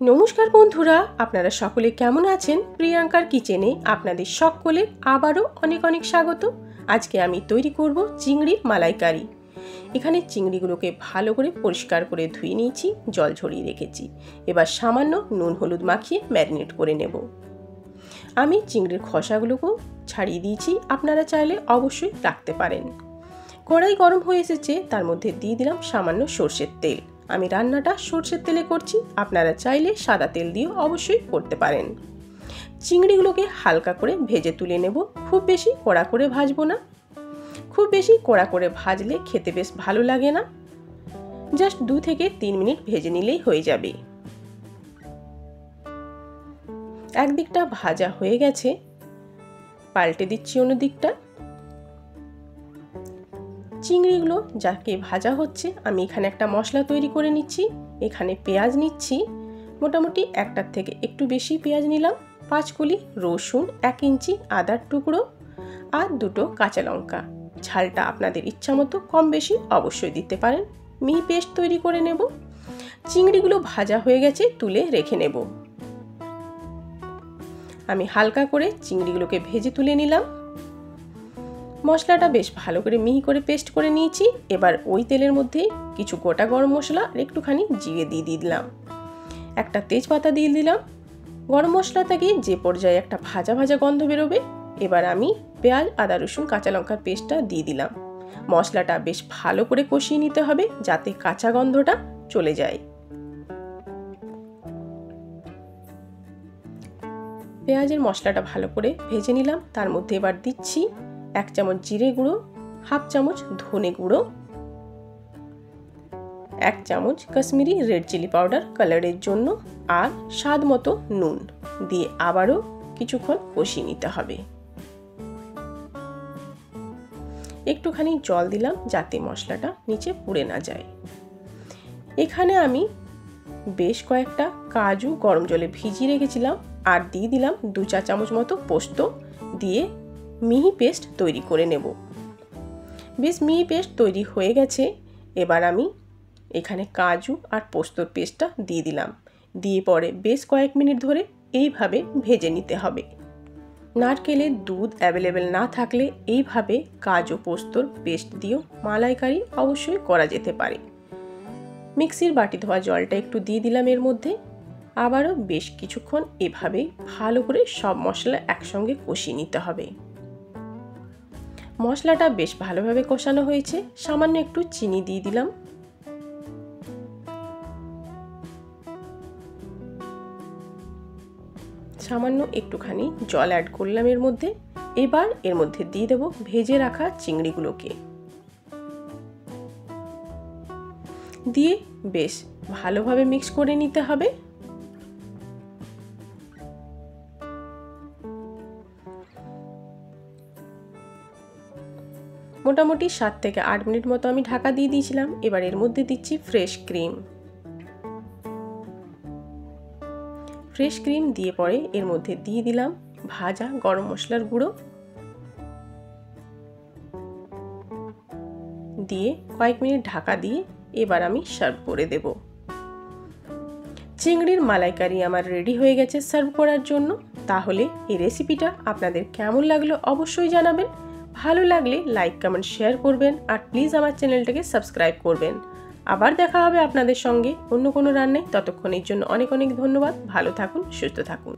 নমস্কার বন্ধুরা, আপনারা সকলে কেমন আছেন? প্রিয়াঙ্কার কিচেনে আপনাদের সকলের আবারও অনেক অনেক স্বাগত। আজকে আমি তৈরি করব চিংড়ির মালাইকারি। এখানে চিংড়িগুলোকে ভালো করে পরিষ্কার করে ধুয়ে নিয়েছি, জল ঝরিয়ে রেখেছি। এবার সামান্য নুন হলুদ মাখিয়ে ম্যারিনেট করে নেব। আমি চিংড়ির খোসাগুলোকেও ছাড়িয়ে দিয়েছি, আপনারা চাইলে অবশ্যই রাখতে পারেন। কড়াই গরম হয়ে এসেছে, তার মধ্যে দিয়ে দিলাম সামান্য সরষের তেল। আমি রান্নাটা সরষের তেলে করছি, আপনারা চাইলে সাদা তেল দিয়েও অবশ্যই করতে পারেন। চিংড়িগুলোকে হালকা করে ভেজে তুলে নেব, খুব বেশি কড়া করে ভাজবো না। খুব বেশি কড়া করে ভাজলে খেতে বেশ ভালো লাগে না। জাস্ট 2 থেকে 3 মিনিট ভেজে নিলেই হয়ে যাবে। একদিকটা ভাজা হয়ে গেছে, পাল্টে দিচ্ছি অন্য দিকটা। চিংড়িগুলো যাকে ভাজা হচ্ছে, আমি এখানে একটা মশলা তৈরি করে নিচ্ছি। এখানে পেঁয়াজ নিচ্ছি, মোটামুটি একটার থেকে একটু বেশি পেঁয়াজ নিলাম, 5 কলি রসুন, 1 ইঞ্চি আদার টুকরো আর 2টো কাঁচা লঙ্কা। ঝালটা আপনাদের ইচ্ছা মতো কম বেশি অবশ্যই দিতে পারেন। মিহি পেস্ট তৈরি করে নেব। চিংড়িগুলো ভাজা হয়ে গেছে, তুলে রেখে নেব। আমি হালকা করে চিংড়িগুলোকে ভেজে তুলে নিলাম। মশলাটা বেশ ভালো করে মিহি করে পেস্ট করে নিয়েছি। এবার ওই তেলের মধ্যে কিছু গোটা গরম মশলা আর একটুখানি জিরে দিয়ে দিলাম, একটা তেজপাতা দিয়ে দিলাম। গরম মশলা থেকে যে পর্যায়ে একটা ভাজা ভাজা গন্ধ বেরোবে, এবার আমি পেঁয়াজ আদা রসুন কাঁচা লঙ্কার পেস্টটা দিয়ে দিলাম। মশলাটা বেশ ভালো করে কষিয়ে নিতে হবে, যাতে কাঁচা গন্ধটা চলে যায়। পেঁয়াজের মশলাটা ভালো করে ভেজে নিলাম। তার মধ্যে এবার দিচ্ছি 1 চামচ জিরে গুঁড়ো, 1/2 চামচ ধনে গুঁড়ো, 1 চামচ কাশ্মীরি রেড চিলি পাউডার কালারের জন্য, আর স্বাদ মতো নুন দিয়ে আবারও কিছুক্ষণ কষিয়ে নিতে হবে। একটুখানি জল দিলাম যাতে মশলাটা নিচে পুড়ে না যায়। এখানে আমি বেশ কয়েকটা কাজু গরম জলে ভিজিয়ে রেখেছিলাম, আর দিয়ে দিলাম 2 চা চামচ মতো পোস্ত দিয়ে মিহি পেস্ট তৈরি করে নেব। বেশ মিহি পেস্ট তৈরি হয়ে গেছে। এবার আমি এখানে কাজু আর পোস্তর পেস্টটা দিয়ে দিলাম, দিয়ে পরে বেশ কয়েক মিনিট ধরে এইভাবে ভেজে নিতে হবে। নারকেলের দুধ অ্যাভেলেবেল না থাকলে এইভাবে কাজু পোস্তর পেস্ট দিয়েও মালাইকারি অবশ্যই করা যেতে পারে। মিক্সির বাটি ধোয়া জলটা একটু দিয়ে দিলাম এর মধ্যে। আবারও বেশ কিছুক্ষণ এভাবে ভালো করে সব মশলা একসঙ্গে কষিয়ে নিতে হবে। মশলাটা বেশ ভালোভাবে কষানো হয়েছে, সামান্য একটু চিনি দিয়ে দিলাম। সামান্য একটুখানি জল অ্যাড করলাম এর মধ্যে। এবার এর মধ্যে দিয়ে দেব ভেজে রাখা চিংড়িগুলোকে, দিয়ে বেশ ভালোভাবে মিক্স করে নিতে হবে। মোটামুটি 7 থেকে 8 মিনিট মতো আমি ঢাকা দিয়ে দিয়েছিলাম। এবার এর মধ্যে দিচ্ছি ফ্রেশ ক্রিম। ফ্রেশ ক্রিম দিয়ে পরে এর মধ্যে দিয়ে দিলাম ভাজা গরম মশলার গুঁড়ো, দিয়ে কয়েক মিনিট ঢাকা দিয়ে এবার আমি সার্ভ করে দেব। চিংড়ির মালাইকারি আমার রেডি হয়ে গেছে সার্ভ করার জন্য। তাহলে এই রেসিপিটা আপনাদের কেমন লাগলো অবশ্যই জানাবেন। ভালো লাগলে লাইক কমেন্ট শেয়ার করবেন, আর প্লিজ আমার চ্যানেলটাকে সাবস্ক্রাইব করবেন। আবার দেখা হবে আপনাদের সঙ্গে অন্য কোনো রান্নায়। ততক্ষণের জন্য অনেক অনেক ধন্যবাদ। ভালো থাকুন, সুস্থ থাকুন।